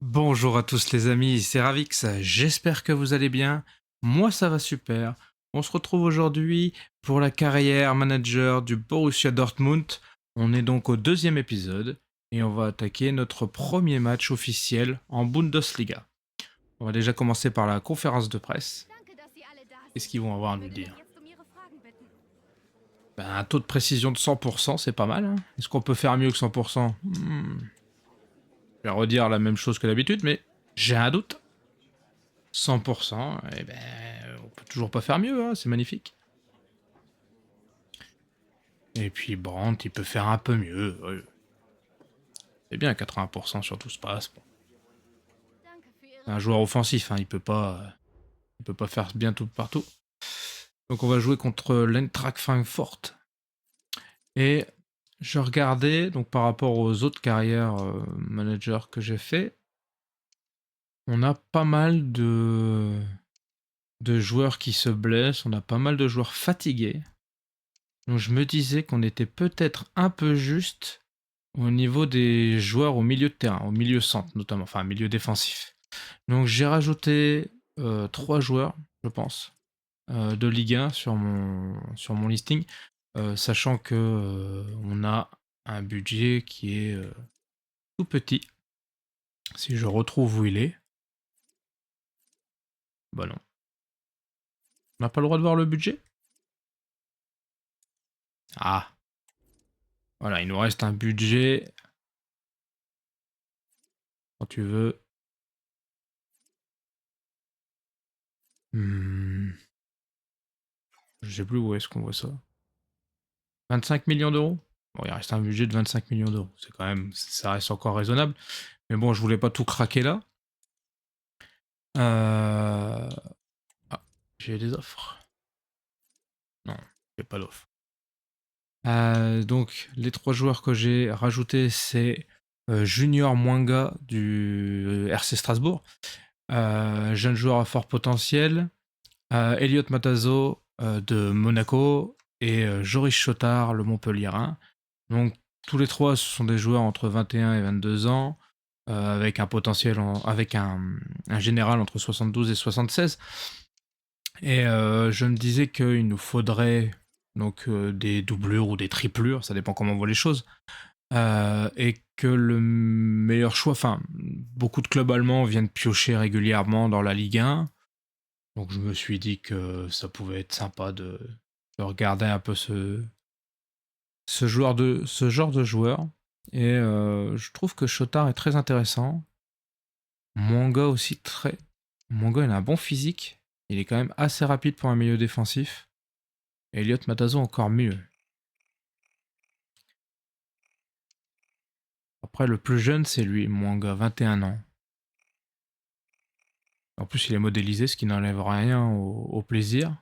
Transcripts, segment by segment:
Bonjour à tous les amis, c'est Ravix, j'espère que vous allez bien. Moi ça va super. On se retrouve aujourd'hui pour la carrière manager du Borussia Dortmund. On est donc au deuxième épisode et on va attaquer notre premier match officiel en Bundesliga. On va déjà commencer par la conférence de presse. Qu'est-ce qu'ils vont avoir à nous dire? Un taux de précision de 100%, c'est pas mal. Hein. Est-ce qu'on peut faire mieux que 100%? Je vais redire la même chose que d'habitude, mais j'ai un doute. 100%, eh ben, on peut toujours pas faire mieux, hein, c'est magnifique. Et puis Brandt, il peut faire un peu mieux. Ouais. C'est bien, 80% sur tout se passe. Bon. C'est un joueur offensif, hein, il peut pas faire bien tout partout. Donc on va jouer contre l'Eintracht Frankfurt. Et je regardais, donc par rapport aux autres carrières managers que j'ai fait, on a pas mal de joueurs qui se blessent, on a pas mal de joueurs fatigués. Donc je me disais qu'on était peut-être un peu juste au niveau des joueurs au milieu de terrain, au milieu centre notamment, enfin milieu défensif. Donc j'ai rajouté 3 joueurs, je pense, de Ligue 1 sur mon listing, sachant que on a un budget qui est tout petit. Si je retrouve où il est, bah non. On n'a pas le droit de voir le budget. Ah, voilà, il nous reste un budget, quand tu veux. Hmm, je sais plus où est-ce qu'on voit ça. 25 millions d'euros. Bon, il reste un budget de 25 millions d'euros. C'est quand même, ça reste encore raisonnable. Mais bon, je voulais pas tout craquer là. Ah, j'ai des offres. Non, j'ai pas d'offres. Donc, les 3 joueurs que j'ai rajoutés, c'est Junior Mwanga du RC Strasbourg, jeune joueur à fort potentiel, Elliot Matazo de Monaco et Joris Chotard, le Montpellierin. Donc, tous les 3, ce sont des joueurs entre 21 et 22 ans, avec un potentiel, avec un général entre 72 et 76. Et je me disais qu'il nous faudrait donc des doublures ou des triplures, ça dépend comment on voit les choses, et que le meilleur choix, enfin, beaucoup de clubs allemands viennent piocher régulièrement dans la Ligue 1, donc je me suis dit que ça pouvait être sympa de regarder un peu ce genre de joueur. Et je trouve que Chotard est très intéressant. Mwanga aussi très. Mwanga il a un bon physique. Il est quand même assez rapide pour un milieu défensif. Et Elliot Matazo encore mieux. Après le plus jeune c'est lui, Mwanga, 21 ans. En plus il est modélisé, ce qui n'enlève rien au plaisir.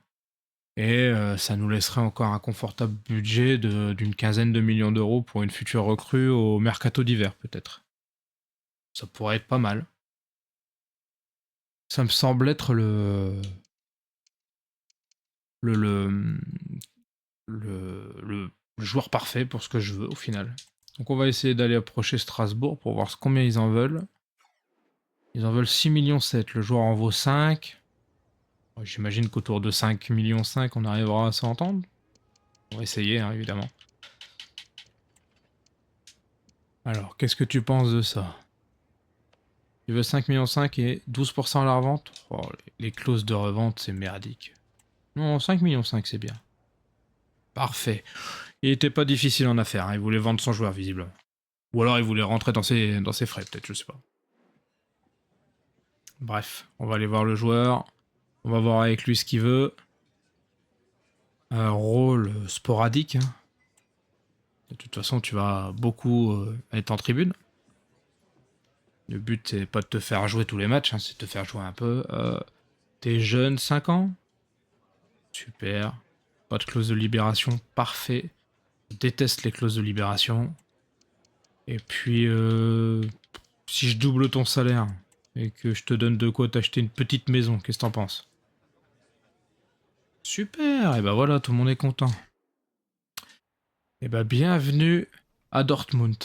Et ça nous laisserait encore un confortable budget d'une quinzaine de millions d'euros pour une future recrue au mercato d'hiver peut-être. Ça pourrait être pas mal. Ça me semble être le, le, le joueur parfait pour ce que je veux au final. Donc on va essayer d'aller approcher Strasbourg pour voir combien ils en veulent. Ils en veulent 6,7 millions, le joueur en vaut 5. J'imagine qu'autour de 5,5 millions on arrivera à s'entendre. On va essayer, hein, évidemment. Alors, qu'est-ce que tu penses de ça? Tu veux 5,5 millions et 12% à la revente? Oh, les clauses de revente, c'est merdique. Non, 5,5 millions, c'est bien. Parfait. Il était pas difficile en affaire, hein. Il voulait vendre son joueur, visiblement. Ou alors il voulait rentrer dans ses frais, peut-être, je sais pas. Bref, on va aller voir le joueur. On va voir avec lui ce qu'il veut. Un rôle sporadique. Hein. De toute façon, tu vas beaucoup être en tribune. Le but, c'est pas de te faire jouer tous les matchs, hein, c'est de te faire jouer un peu. T'es jeune, 5 ans? Super. Pas de clause de libération, parfait. Je déteste les clauses de libération. Et puis, si je double ton salaire et que je te donne de quoi t'acheter une petite maison, qu'est-ce que t'en penses? Super, et ben voilà, tout le monde est content. Et ben bienvenue à Dortmund.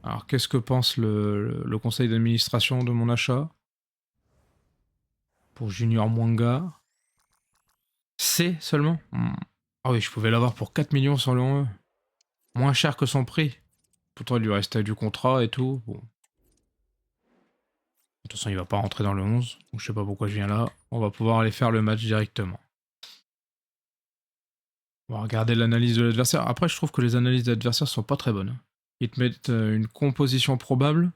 Alors, qu'est-ce que pense le conseil d'administration de mon achat? Pour Junior Mwanga. C seulement? Ah oui, je pouvais l'avoir pour 4 millions sur le 1E. Moins cher que son prix. Pourtant, il lui restait du contrat et tout. Bon. De toute façon, il va pas rentrer dans le 11. Donc, je sais pas pourquoi je viens là. On va pouvoir aller faire le match directement. On va regarder l'analyse de l'adversaire. Après, je trouve que les analyses d'adversaire sont pas très bonnes. Ils te mettent une composition probable,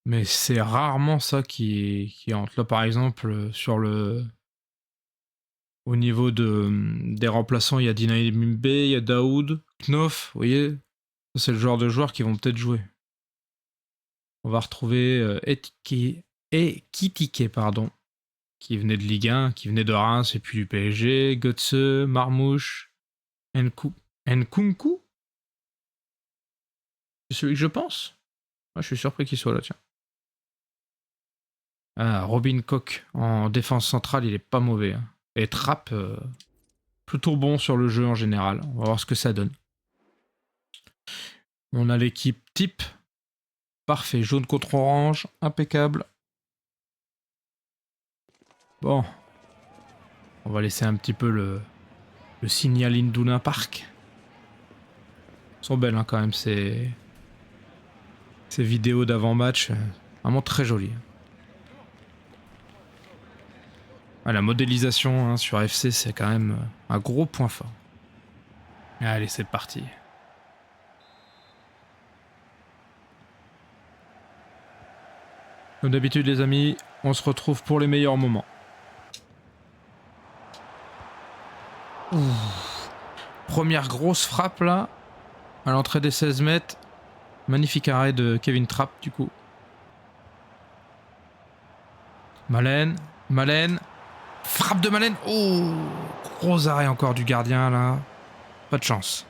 mais c'est rarement ça qui entre. Là, par exemple, sur le... Au niveau des remplaçants, il y a Dinaï Mimbe, il y a Daoud, Knof, vous voyez, c'est le genre de joueurs qui vont peut-être jouer. On va retrouver Ekitike, pardon, qui venait de Ligue 1, qui venait de Reims et puis du PSG, Götze, Marmouche, Nkunku. C'est celui que je pense. Ah, je suis surpris qu'il soit là, tiens. Ah, Robin Koch en défense centrale, il est pas mauvais. Hein. Et Trapp, plutôt bon sur le jeu en général. On va voir ce que ça donne. On a l'équipe type. Parfait, jaune contre orange, impeccable. Bon. On va laisser un petit peu le signal Induna Park. Ils sont belles hein, quand même ces vidéos d'avant-match. Vraiment très jolies. Ah, la modélisation hein, sur FC, c'est quand même un gros point fort. Allez, c'est parti. Comme d'habitude les amis, on se retrouve pour les meilleurs moments. Ouh. Première grosse frappe là, à l'entrée des 16 mètres. Magnifique arrêt de Kevin Trapp du coup. Malen. Frappe de Malen. Oh, gros arrêt encore du gardien là. Pas de chance.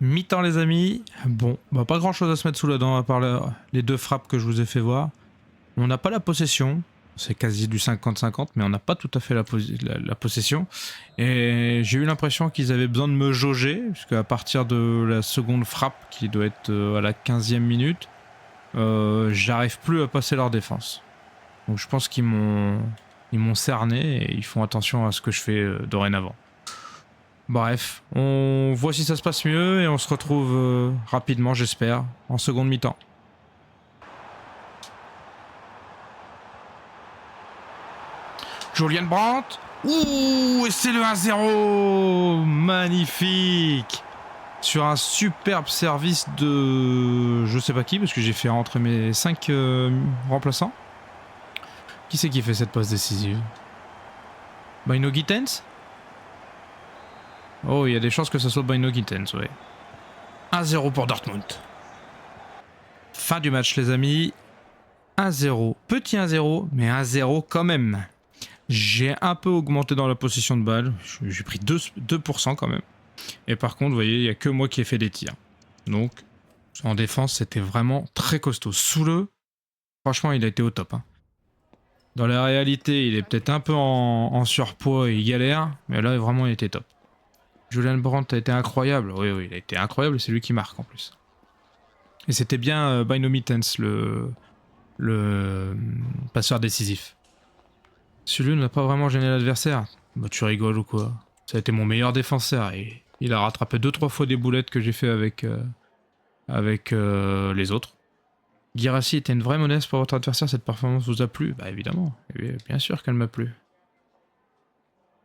Mi-temps les amis. Bon, bah pas grand chose à se mettre sous la dent à part les deux frappes que je vous ai fait voir. On n'a pas la possession. C'est quasi du 50-50, mais on n'a pas tout à fait la possession. Et j'ai eu l'impression qu'ils avaient besoin de me jauger, puisqu'à partir de la seconde frappe, qui doit être à la 15e minute, j'arrive plus à passer leur défense. Donc je pense qu'ils m'ont cerné et ils font attention à ce que je fais dorénavant. Bref, on voit si ça se passe mieux et on se retrouve rapidement, j'espère, en seconde mi-temps. Julian Brandt. Ouh, et c'est le 1-0. Magnifique. Sur un superbe service de... Je sais pas qui, parce que j'ai fait rentrer mes 5 remplaçants. Qui c'est qui fait cette passe décisive? Bino Gittens? Oh, il y a des chances que ce soit Bino Gittens, ouais. 1-0 pour Dortmund. Fin du match, les amis. 1-0. Petit 1-0, mais 1-0 quand même. J'ai un peu augmenté dans la possession de balle. J'ai pris 2% quand même. Et par contre, vous voyez, il n'y a que moi qui ai fait des tirs. Donc, en défense, c'était vraiment très costaud. Soule, franchement, il a été au top. Hein. Dans la réalité, il est peut-être un peu en surpoids et il galère. Mais là, vraiment, il était top. Julian Brandt a été incroyable. Oui, il a été incroyable. C'est lui qui marque en plus. Et c'était bien Bino Mittens, le passeur décisif. Celui-là n'a pas vraiment gêné l'adversaire. Bah tu rigoles ou quoi? Ça a été mon meilleur défenseur et il a rattrapé 2-3 fois des boulettes que j'ai fait avec les autres. Guirassy était une vraie menace pour votre adversaire, cette performance vous a plu? Bah évidemment, bien sûr qu'elle m'a plu.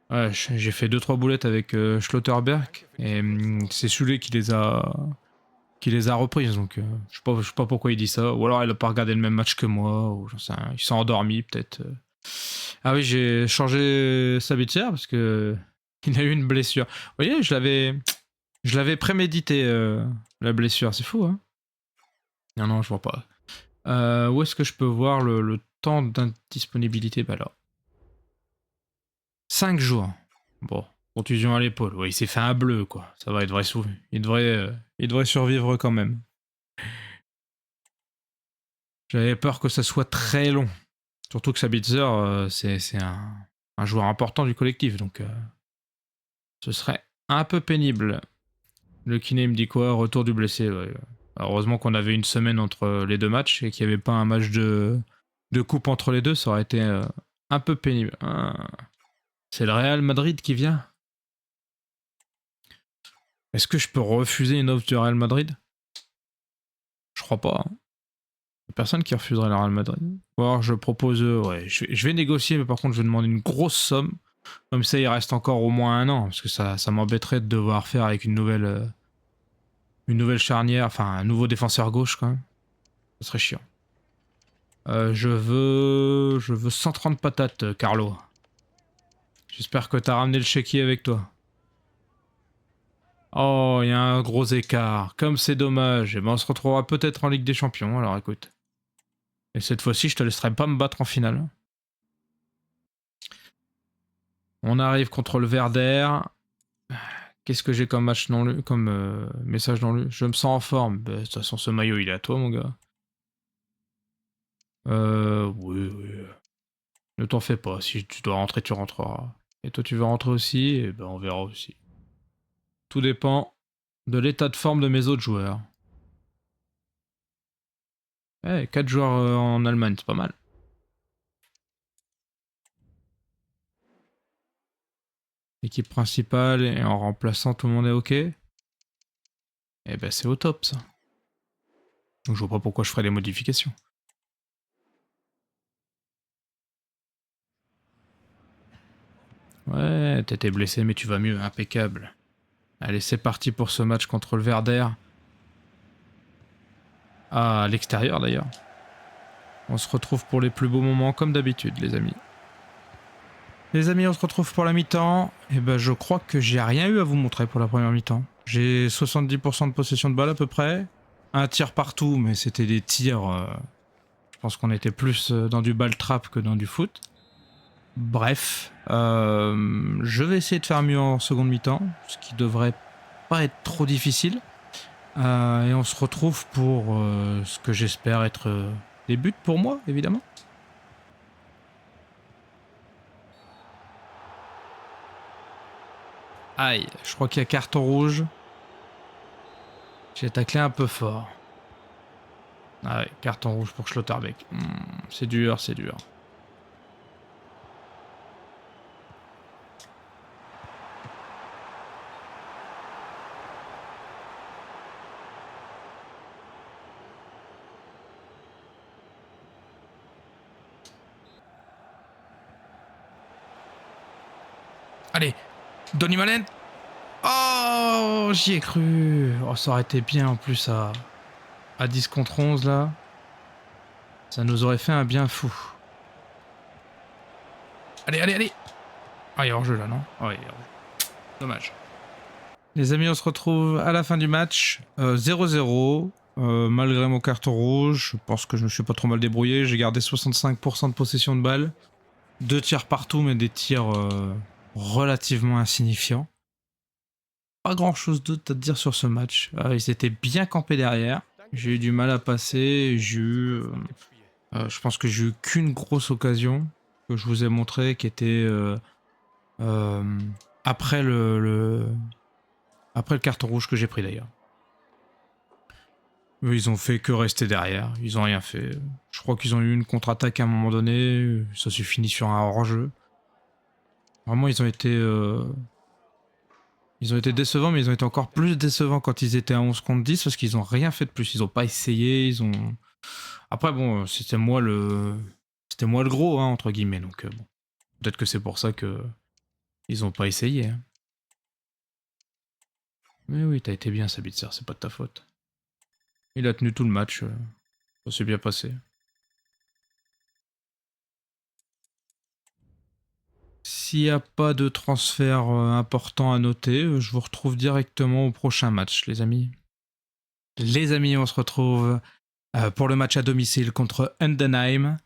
Ouais, j'ai fait 2-3 boulettes avec Schlotterberg et c'est celui qui les a reprises, donc je sais pas pourquoi il dit ça, ou alors il a pas regardé le même match que moi, ou j'en sais rien, il s'est endormi peut-être. Ah oui, j'ai changé Sabitzer parce que il a eu une blessure. Vous voyez, je l'avais prémédité la blessure, c'est fou, hein? Non, je vois pas. Où est-ce que je peux voir le temps d'indisponibilité? Bah là. 5 jours. Bon, contusion à l'épaule. Ouais, il s'est fait un bleu, quoi. Ça va, il devrait survivre quand même. J'avais peur que ça soit très long. Surtout que Sabitzer, c'est un joueur important du collectif, donc ce serait un peu pénible. Le kiné me dit quoi? Retour du blessé, ouais. Heureusement qu'on avait une semaine entre les deux matchs et qu'il n'y avait pas un match de coupe entre les deux, ça aurait été un peu pénible. Ah. C'est le Real Madrid qui vient. Est-ce que je peux refuser une offre du Real Madrid? Je crois pas. Hein. Personne qui refuserait le Real Madrid. Ou alors je propose... ouais, je vais négocier, mais par contre je vais demander une grosse somme. Comme ça il reste encore au moins un an, parce que ça m'embêterait de devoir faire avec une nouvelle charnière, enfin un nouveau défenseur gauche quand même. Ce serait chiant. Je veux 130 patates, Carlo. J'espère que t'as ramené le chéquier avec toi. Oh, il y a un gros écart. Comme c'est dommage. Et ben on se retrouvera peut-être en Ligue des Champions, alors écoute. Et cette fois-ci, je te laisserai pas me battre en finale. On arrive contre le Verder. Qu'est-ce que j'ai comme match non lu, comme message non lu? Je me sens en forme. Bah, de toute façon, ce maillot, il est à toi, mon gars. Oui, oui. Ne t'en fais pas. Si tu dois rentrer, tu rentreras. Et toi, tu veux rentrer aussi? Et ben, on verra aussi. Tout dépend de l'état de forme de mes autres joueurs. Eh, 4 joueurs en Allemagne, c'est pas mal. Équipe principale et en remplaçant, tout le monde est ok? Eh ben, c'est au top, ça. Donc, je vois pas pourquoi je ferais des modifications. Ouais, t'étais blessé, mais tu vas mieux, impeccable. Allez, c'est parti pour ce match contre le Verder. À l'extérieur, d'ailleurs. On se retrouve pour les plus beaux moments, comme d'habitude, les amis. Les amis, on se retrouve pour la mi-temps. Et ben, je crois que j'ai rien eu à vous montrer pour la première mi-temps. J'ai 70% de possession de balle à peu près. Un tir partout, mais c'était des tirs... je pense qu'on était plus dans du ball trap que dans du foot. Bref, je vais essayer de faire mieux en seconde mi-temps, ce qui devrait pas être trop difficile. Et on se retrouve pour ce que j'espère être des buts pour moi, évidemment. Aïe, je crois qu'il y a carton rouge. J'ai taclé un peu fort. Ah ouais, carton rouge pour Schlotterbeck. C'est dur, c'est dur. Allez, Donny Malen. Oh, j'y ai cru. Oh, ça aurait été bien en plus à 10 contre 11 là. Ça nous aurait fait un bien fou. Allez, allez, allez. Ah, il est hors jeu là, non? Ah ouais, il est hors jeu. Dommage. Les amis, on se retrouve à la fin du match. 0-0. Malgré mon carton rouge, je pense que je me suis pas trop mal débrouillé. J'ai gardé 65% de possession de balle. 2 tirs partout, mais des tirs relativement insignifiants. Pas grand chose d'autre à te dire sur ce match. Ils étaient bien campés derrière. J'ai eu du mal à passer. Je pense que j'ai eu qu'une grosse occasion que je vous ai montré qui était après le carton rouge que j'ai pris d'ailleurs. Ils ont fait que rester derrière, ils ont rien fait. Je crois qu'ils ont eu une contre-attaque à un moment donné, ça s'est fini sur un hors-jeu. Vraiment, ils ont été décevants, mais ils ont été encore plus décevants quand ils étaient à 11 contre 10 parce qu'ils ont rien fait de plus. Ils ont pas essayé, ils ont... Après, bon, c'était moi le gros, hein, entre guillemets, donc bon. Peut-être que c'est pour ça que ils ont pas essayé. Hein. Mais oui, t'as été bien, Sabitzer, c'est pas de ta faute. Il a tenu tout le match, ça s'est bien passé. S'il n'y a pas de transfert important à noter, je vous retrouve directement au prochain match, les amis. Les amis, on se retrouve pour le match à domicile contre Endenheim.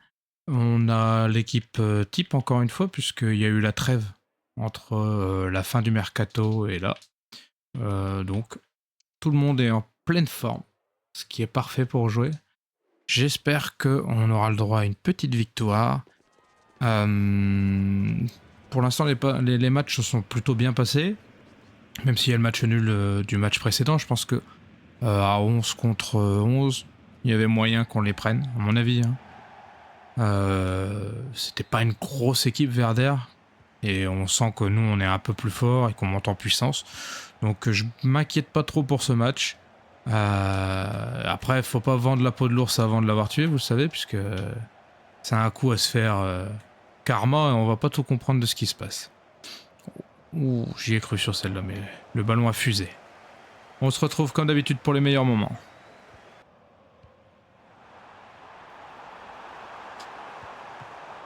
On a l'équipe type encore une fois, puisqu'il y a eu la trêve entre la fin du mercato et là. Donc, tout le monde est en pleine forme, ce qui est parfait pour jouer. J'espère qu'on aura le droit à une petite victoire. Pour l'instant, les matchs se sont plutôt bien passés. Même s'il y a le match nul du match précédent, je pense que À 11 contre 11, il y avait moyen qu'on les prenne, à mon avis. Hein. C'était pas une grosse équipe Werder. Et on sent que nous, on est un peu plus fort et qu'on monte en puissance. Donc je m'inquiète pas trop pour ce match. Après, faut pas vendre la peau de l'ours avant de l'avoir tué, vous le savez, puisque c'est un coup à se faire karma et on va pas tout comprendre de ce qui se passe. Ouh, j'y ai cru sur celle-là, mais le ballon a fusé. On se retrouve comme d'habitude pour les meilleurs moments.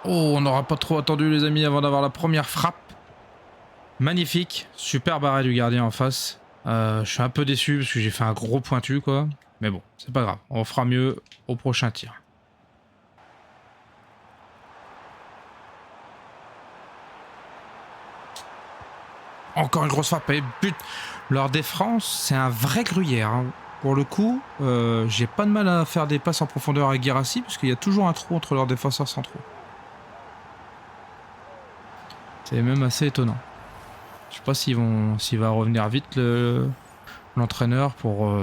Oh, on n'aura pas trop attendu les amis avant d'avoir la première frappe. Magnifique, superbe arrêt du gardien en face. Je suis un peu déçu parce que j'ai fait un gros pointu quoi. Mais bon, c'est pas grave, on fera mieux au prochain tir. Encore une grosse frappe et but. Leur défense, c'est un vrai gruyère. Hein. Pour le coup, j'ai pas de mal à faire des passes en profondeur avec Guirassy parce qu'il y a toujours un trou entre leurs défenseurs centraux. C'est même assez étonnant. Je sais pas s'il va revenir vite l'entraîneur pour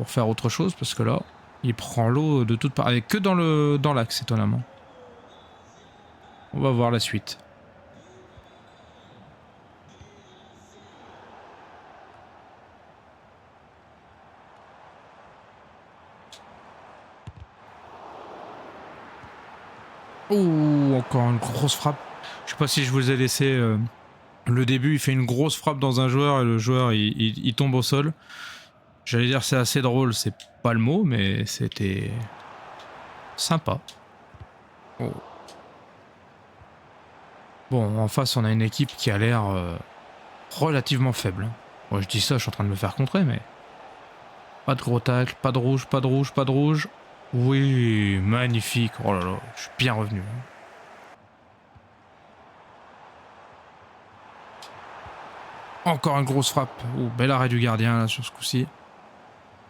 faire autre chose parce que là, il prend l'eau de toutes parts, que dans l'axe étonnamment. On va voir la suite. Oh, encore une grosse frappe. Je sais pas si je vous ai laissé le début. Il fait une grosse frappe dans un joueur et le joueur il tombe au sol. J'allais dire c'est assez drôle, c'est pas le mot, mais c'était sympa. Oh. Bon, en face on a une équipe qui a l'air relativement faible. Moi je dis ça, je suis en train de me faire contrer, mais pas de gros tacle, pas de rouge, pas de rouge, pas de rouge. Oui, magnifique. Oh là là, je suis bien revenu. Encore une grosse frappe. Oh, bel arrêt du gardien là sur ce coup-ci.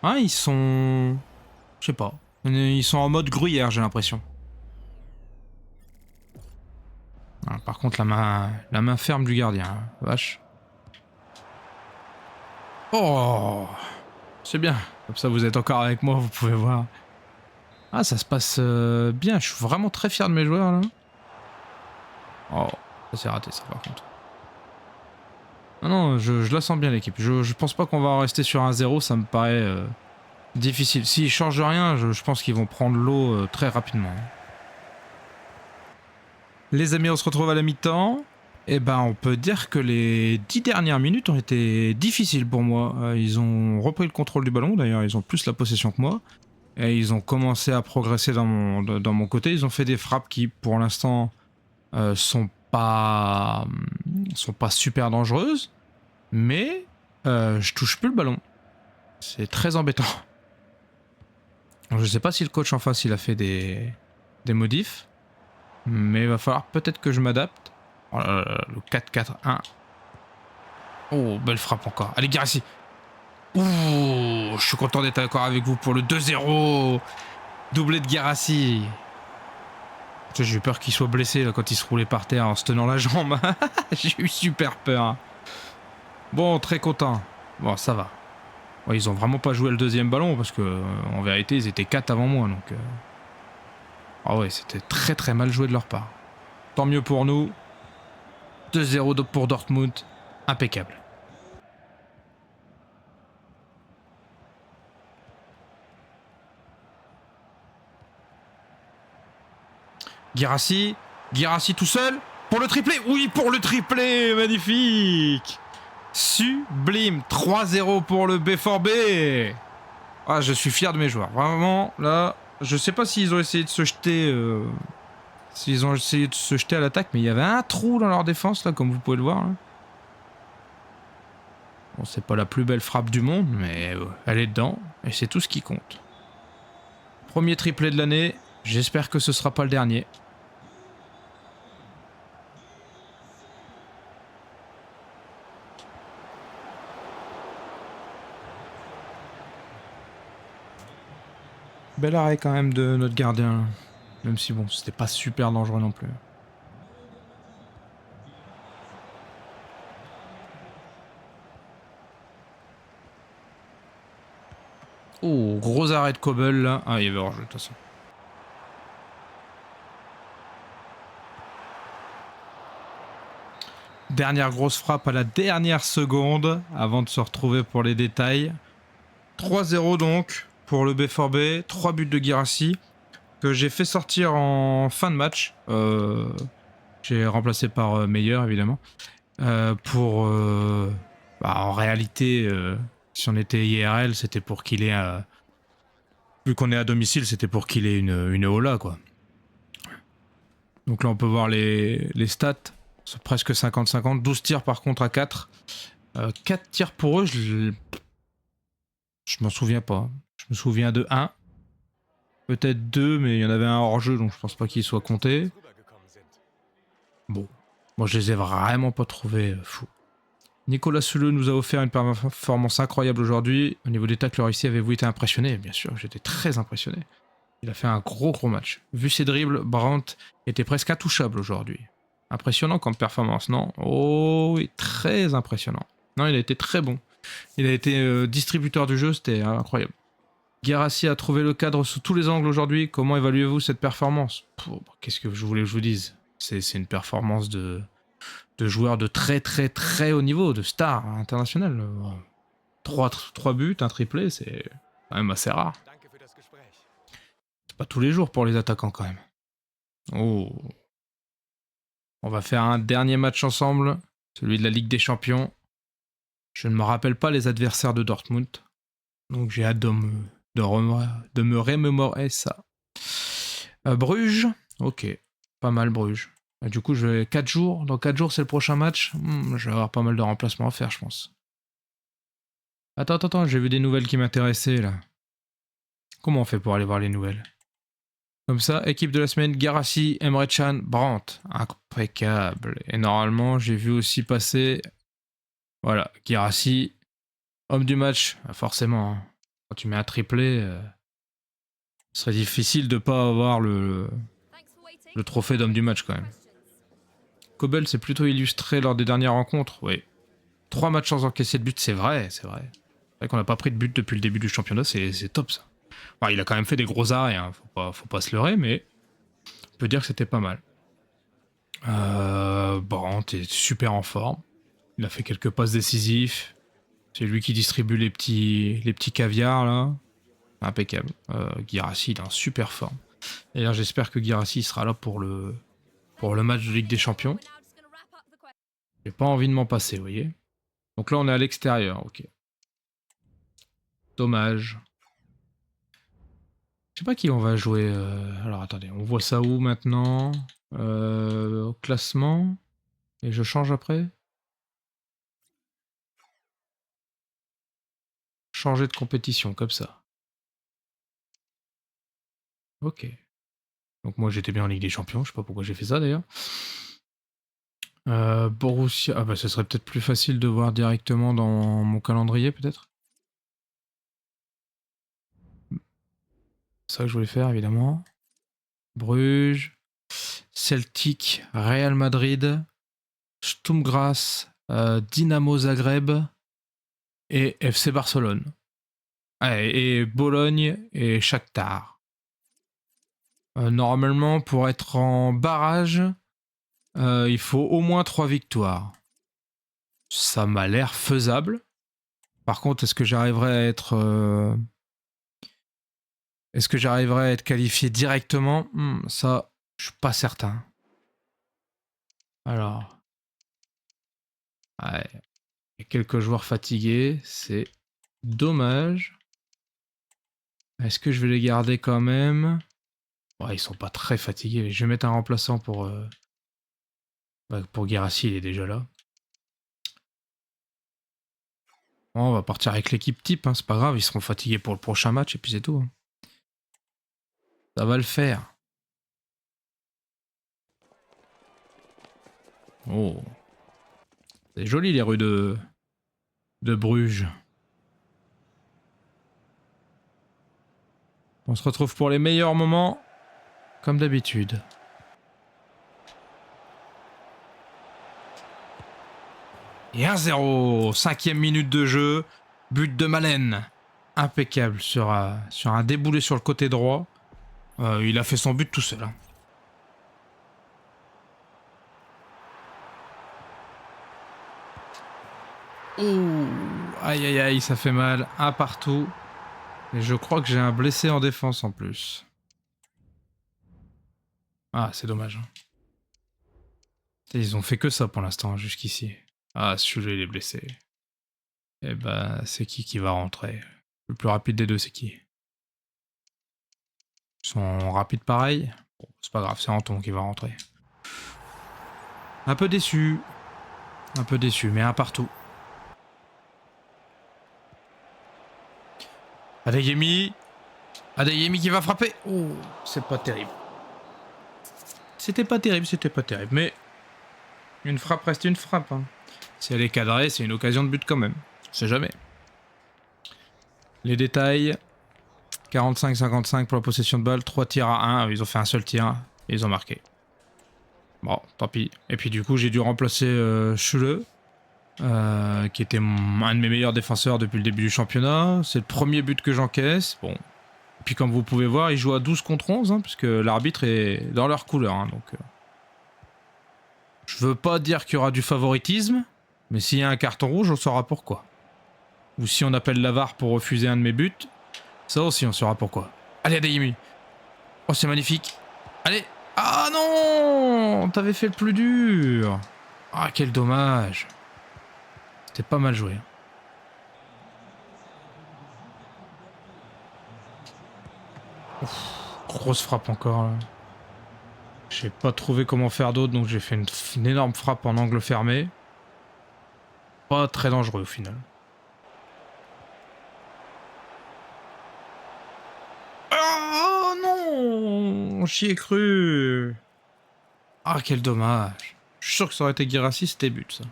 Hein, ils sont... Je sais pas. Ils sont en mode gruyère, j'ai l'impression. Ah, par contre, la main ferme du gardien. Hein. Vache. Oh, c'est bien. Comme ça, vous êtes encore avec moi, vous pouvez voir. Ah, ça se passe bien. Je suis vraiment très fier de mes joueurs là. Oh, ça s'est raté ça par contre. Non, non, je la sens bien l'équipe. Je pense pas qu'on va en rester sur un 0, ça me paraît difficile. S'ils changent rien, je pense qu'ils vont prendre l'eau très rapidement. Les amis, on se retrouve à la mi-temps. Eh ben, on peut dire que les 10 dernières minutes ont été difficiles pour moi. Ils ont repris le contrôle du ballon, d'ailleurs, ils ont plus la possession que moi. Et ils ont commencé à progresser dans mon côté. Ils ont fait des frappes qui, pour l'instant, sont pas super dangereuses. Mais je touche plus le ballon. C'est très embêtant. Je sais pas si le coach en face, il a fait des modifs. Mais il va falloir peut-être que je m'adapte. Oh là là, le 4-4-1. Oh, belle frappe encore. Allez, Guirassy. Ouh, je suis content d'être d'accord avec vous pour le 2-0. Doublé de Guirassy. J'ai eu peur qu'il soit blessé là, quand il se roulait par terre en se tenant la jambe. J'ai eu super peur. Bon, très content. Bon, ça va. Ouais, ils ont vraiment pas joué le deuxième ballon parce que en vérité, ils étaient 4 avant moi. Donc, ah ouais, c'était très très mal joué de leur part. Tant mieux pour nous. 2-0 pour Dortmund. Impeccable. Guirassy tout seul pour le triplé. Oui, pour le triplé, magnifique. Sublime, 3-0 pour le B4B. Ah, je suis fier de mes joueurs. Vraiment, là, je sais pas s'ils ont essayé de se jeter, à l'attaque, mais il y avait un trou dans leur défense là, comme vous pouvez le voir. Là. Bon, c'est pas la plus belle frappe du monde, mais elle est dedans et c'est tout ce qui compte. Premier triplé de l'année. J'espère que ce sera pas le dernier. Bel arrêt quand même de notre gardien. Même si bon, c'était pas super dangereux non plus. Oh, gros arrêt de Kobel là. Ah, il y avait hors-jeu de toute façon. Dernière grosse frappe à la dernière seconde avant de se retrouver pour les détails. 3-0 donc pour le B4B. 3 buts de Guirassy que j'ai fait sortir en fin de match. J'ai remplacé par Meyer évidemment. En réalité, si on était IRL, c'était pour qu'il ait... vu qu'on est à domicile, c'était pour qu'il ait une Ola, quoi. Donc là, on peut voir les stats. C'est presque 50-50. 12 tirs par contre à 4. 4 tirs pour eux, je m'en souviens pas. Je me souviens de 1. Peut-être 2, mais il y en avait un hors-jeu, donc je pense pas qu'il soit compté. Bon. Moi, je les ai vraiment pas trouvés fous. Nicolas Suleux nous a offert une performance incroyable aujourd'hui. Au niveau des tacles ici, avez-vous été impressionné? Bien sûr, j'étais très impressionné. Il a fait un gros match. Vu ses dribbles, Brandt était presque intouchable aujourd'hui. Impressionnant comme performance, non? Oh oui, très impressionnant. Non, il a été très bon. Il a été distributeur du jeu, c'était incroyable. Guirassy a trouvé le cadre sous tous les angles aujourd'hui. Comment évaluez-vous cette performance? Qu'est-ce que je voulais que je vous dise? C'est une performance de joueurs de très haut niveau, de stars internationales. 3 buts, un triplé, c'est quand même assez rare. C'est pas tous les jours pour les attaquants quand même. Oh. On va faire un dernier match ensemble, celui de la Ligue des Champions. Je ne me rappelle pas les adversaires de Dortmund, donc j'ai hâte de me remémorer ça. Bruges, ok, pas mal Bruges. Du coup, je vais 4 jours. Dans 4 jours, c'est le prochain match. Je vais avoir pas mal de remplacements à faire, je pense. Attends, j'ai vu des nouvelles qui m'intéressaient là. Comment on fait pour aller voir les nouvelles? Comme ça, équipe de la semaine, Guirassy, Emre Can, Brandt. Impeccable. Et normalement, j'ai vu aussi passer... Voilà, Guirassy, homme du match. Forcément, hein. Quand tu mets un triplé, ce serait difficile de pas avoir le trophée d'homme du match quand même. Kobel s'est plutôt illustré lors des dernières rencontres, oui. 3 matchs sans encaisser de but, c'est vrai. C'est vrai qu'on n'a pas pris de but depuis le début du championnat, c'est top ça. Enfin, il a quand même fait des gros arrêts, hein. Faut pas se leurrer, mais on peut dire que c'était pas mal. Brandt est super en forme. Il a fait quelques passes décisifs. C'est lui qui distribue les petits caviars là. Impeccable. Guirassy, il est en super forme. D'ailleurs, j'espère que Guirassy sera là pour le match de Ligue des Champions. J'ai pas envie de m'en passer, vous voyez. Donc là, on est à l'extérieur, ok. Dommage. Je sais pas qui on va jouer. Alors attendez, on voit ça où maintenant? Au classement. Et je change après? Changer de compétition, comme ça. Ok. Donc moi j'étais bien en Ligue des Champions, je sais pas pourquoi j'ai fait ça d'ailleurs. Borussia... Ah bah ce serait peut-être plus facile de voir directement dans mon calendrier peut-être. C'est ça que je voulais faire évidemment. Bruges, Celtic, Real Madrid, Sturm Graz, Dynamo Zagreb et FC Barcelone. Ah, et Bologne et Shakhtar. Normalement pour être en barrage, il faut au moins 3 victoires. Ça m'a l'air faisable. Par contre, est-ce que j'arriverai à être... Est-ce que j'arriverai à être qualifié directement? Ça, je suis pas certain. Alors... Ouais. Il y a quelques joueurs fatigués, c'est dommage. Est-ce que je vais les garder quand même? Ouais, ils sont pas très fatigués. Je vais mettre un remplaçant pour Guirassy, il est déjà là. Bon, on va partir avec l'équipe type, hein, c'est pas grave, ils seront fatigués pour le prochain match et puis c'est tout. Hein. Ça va le faire. Oh. C'est joli les rues de Bruges. On se retrouve pour les meilleurs moments, comme d'habitude. Et 1-0, 5e minute de jeu, but de Malen. impeccable sur un déboulé sur le côté droit. Il a fait son but tout seul. Hein. Ouh, aïe aïe aïe, ça fait mal. Un partout. Et je crois que j'ai un blessé en défense en plus. Ah, c'est dommage. Hein. Ils ont fait que ça pour l'instant, jusqu'ici. Ah, celui-là, il est blessé. Eh ben, c'est qui va rentrer? Le plus rapide des deux, c'est qui? Ils sont rapides pareil. Bon, c'est pas grave, c'est Anton qui va rentrer. Un peu déçu. Un peu déçu, mais un partout. Adeyemi. Adeyemi qui va frapper. Oh, c'est pas terrible. C'était pas terrible, mais une frappe reste une frappe. Hein. Si elle est cadrée, c'est une occasion de but quand même. On sait jamais. Les détails. 45-55 pour la possession de balle, 3 tirs à 1, ils ont fait un seul tir et ils ont marqué. Bon, tant pis. Et puis du coup, j'ai dû remplacer Schule, qui était un de mes meilleurs défenseurs depuis le début du championnat. C'est le premier but que j'encaisse. Bon. Et puis comme vous pouvez voir, ils jouent à 12 contre 11, hein, puisque l'arbitre est dans leur couleur. Hein, donc, je veux pas dire qu'il y aura du favoritisme, mais s'il y a un carton rouge, on saura pourquoi. Ou si on appelle la VAR pour refuser un de mes buts, ça aussi on saura pourquoi. Allez Adeyemi. Oh c'est magnifique. Allez. Ah non, t'avais fait le plus dur. Ah quel dommage. C'était pas mal joué. Ouf, grosse frappe encore là. J'ai pas trouvé comment faire d'autre donc j'ai fait une énorme frappe en angle fermé. Pas très dangereux au final. Oh non, j'y ai cru. Ah quel dommage. Je suis sûr que ça aurait été Guirassy, c'était but ça.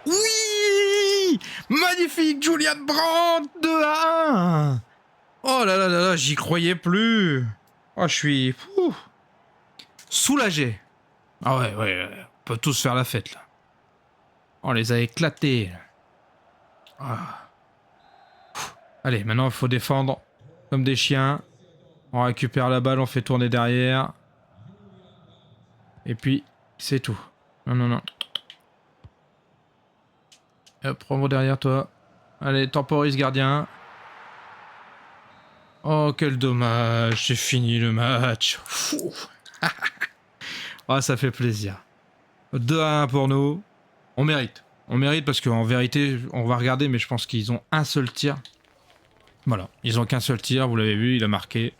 Oui, magnifique Julian Brandt 2-1. Oh là là là là, j'y croyais plus. Oh je suis soulagé. Ah ouais, on peut tous faire la fête là. On les a éclatés. Ah. Allez, maintenant il faut défendre comme des chiens. On récupère la balle, on fait tourner derrière. Et puis, c'est tout. Non. Hop, prends-moi derrière toi. Allez, temporise gardien. Oh, quel dommage. J'ai fini le match. Ah, ça fait plaisir. 2-1 pour nous. On mérite. On mérite parce qu'en vérité, on va regarder, mais je pense qu'ils ont un seul tir. Voilà, ils ont qu'un seul tir, vous l'avez vu, il a marqué.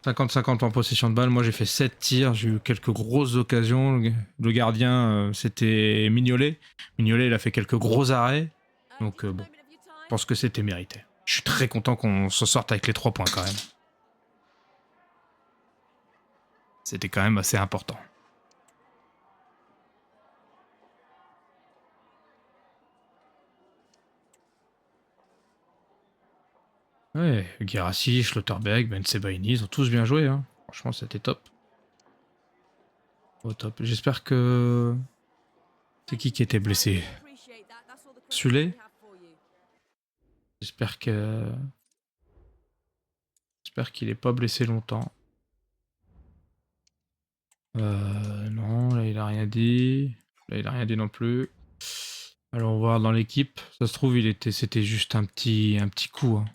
50-50 en possession de balle, moi j'ai fait 7 tirs, j'ai eu quelques grosses occasions. Le gardien, c'était Mignolet. Mignolet, il a fait quelques gros arrêts. Donc bon, je pense que c'était mérité. Je suis très content qu'on se sorte avec les 3 points quand même. C'était quand même assez important. Ouais, Guirassy, Schlotterbeck, Ben Sebaini, ils ont tous bien joué. Hein. Franchement, c'était top. Oh, top. J'espère que... C'est qui était blessé? Sulé? J'espère que... J'espère qu'il est pas blessé longtemps. Non, là il a rien dit. Là il a rien dit non plus. Allons voir dans l'équipe. Ça se trouve, c'était juste un petit coup. Hein.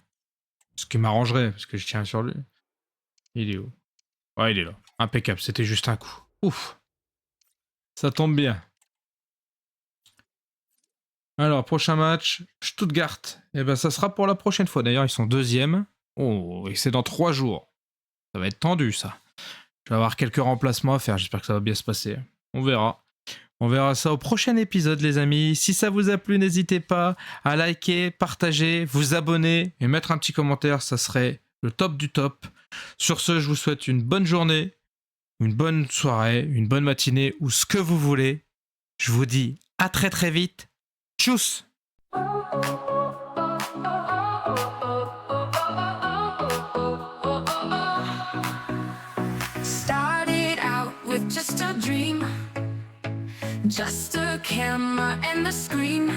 Ce qui m'arrangerait, parce que je tiens sur lui. Il est où? Ouais, il est là. Impeccable, c'était juste un coup. Ouf. Ça tombe bien. Alors, prochain match, Stuttgart. Et ben, ça sera pour la prochaine fois. D'ailleurs, ils sont deuxièmes. Oh, et c'est dans 3 jours. Ça va être tendu, ça. Je vais avoir quelques remplacements à faire. J'espère que ça va bien se passer. On verra. On verra ça au prochain épisode, les amis. Si ça vous a plu, n'hésitez pas à liker, partager, vous abonner et mettre un petit commentaire. Ça serait le top du top. Sur ce, je vous souhaite une bonne journée, une bonne soirée, une bonne matinée ou ce que vous voulez. Je vous dis à très très vite. Tchuss! Started out with just Just a camera and the screen.